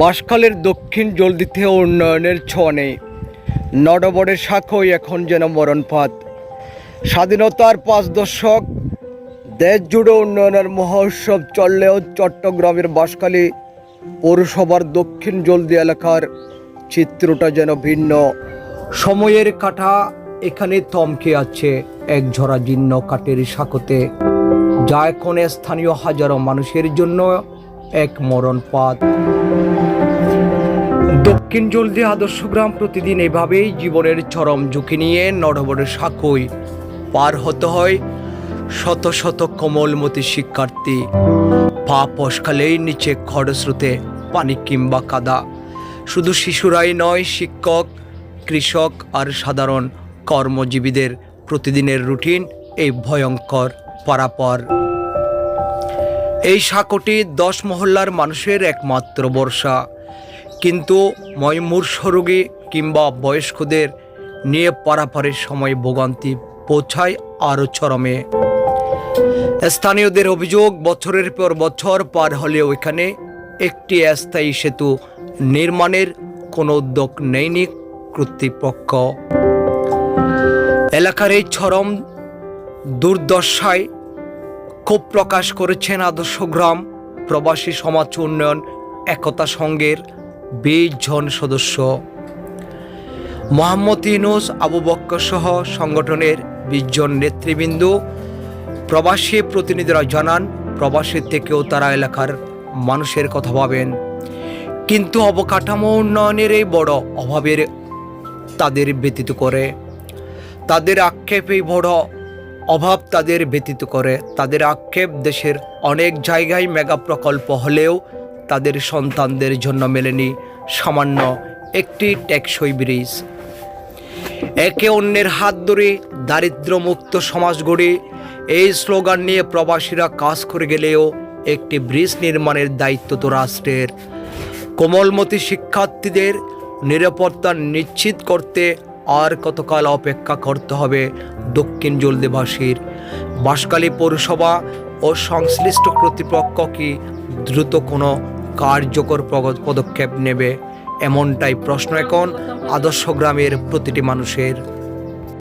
বাঁশখালের দক্ষিণ জলদিতে উন্নয়নের ছোঁয়া নেই। নডবরের শাখায় এখন যেন মরণপাত। স্বাধীনতার 5 দশক দেশ জুড়ে উন্নয়নের মহোৎসব চললেও চট্টগ্রামের বাঁশখালী পৌরসভার দক্ষিণ জলদি এলাকার চিত্রটা যেন ভিন্ন। সময়ের কাঁটা এখানে থমকে আছে এক ঝরা জীর্ণ কাঠের শাকতে, যা এখন স্থানীয় হাজারো মানুষের জন্য এক মরণপাত। দক্ষিণ জলদি আদর্শ গ্রাম প্রতিদিন এভাবেই জীবনের চরম ঝুঁকি নিয়ে নডবরের শাখায় পার হতে হয় শত শত কোমলমতি শিক্ষার্থী। পা পশখালেই নিচে খরস্রোতে পানি কিংবা কাদা। শুধু শিশুরাই নয়, শিক্ষক, কৃষক আর সাধারণ কর্মজীবীদের প্রতিদিনের রুটিন এই ভয়ঙ্কর পারাপার। এই শাখাটি 10 মহল্লার মানুষের একমাত্র ভরসা, কিন্তু মূর্ষ রোগী কিংবা বয়স্কদের নিয়ে পারাপারের সময় ভোগান্তি পৌঁছায় আরও চরমে। স্থানীয়দের অভিযোগ, বছরের পর বছর পার হলেও এখানে একটি স্থায়ী সেতু নির্মাণের কোনো উদ্যোগ নেয়নি কর্তৃপক্ষ। এলাকার এই চরম দুর্দশায় ক্ষোভ প্রকাশ করেছেন আদর্শ গ্রাম প্রবাসী সমাজ উন্নয়ন একতা সংঘের 20 জন সদস্য। মোহাম্মদ ইউনুস, আবু বক্কর সহ সংগঠনের 20 জন নেতৃবৃন্দ। প্রবাসী প্রতিনিধিরা জানান, প্রবাসী থেকেও তারা এলাকার মানুষের কথা ভাবেন, কিন্তু অবকাঠামো উন্নয়নের এই বড় অভাবের তাদের ব্যতীত করে। তাদের আক্ষেপ, এই বড় অভাব তাদের ব্যতীত করে। তাদের আক্ষেপ, দেশের অনেক জায়গায় মেগা প্রকল্প হলেও তাদের সন্তানদের জন্য মেলেনি সামান্য একটি টেকসই ব্রিজ। একে অন্যের হাত ধরে দারিদ্র্যমুক্ত সমাজ গড়ে এই স্লোগান নিয়ে প্রবাসীরা কাজ করে গেলেও একটি ব্রিজ নির্মাণের দায়িত্ব তো রাষ্ট্রের। কোমলমতি শিক্ষার্থীদের নিরাপত্তা নিশ্চিত করতে আর কতকাল অপেক্ষা করতে হবে দক্ষিণ জলদিবাসীর? বাঁশখালী পৌরসভা ও সংশ্লিষ্ট কর্তৃপক্ষ কি দ্রুত কোনো কার্যকর পদক্ষেপ নেবে? এমনটাই প্রশ্ন এখন আদর্শ গ্রামের প্রতিটি মানুষের।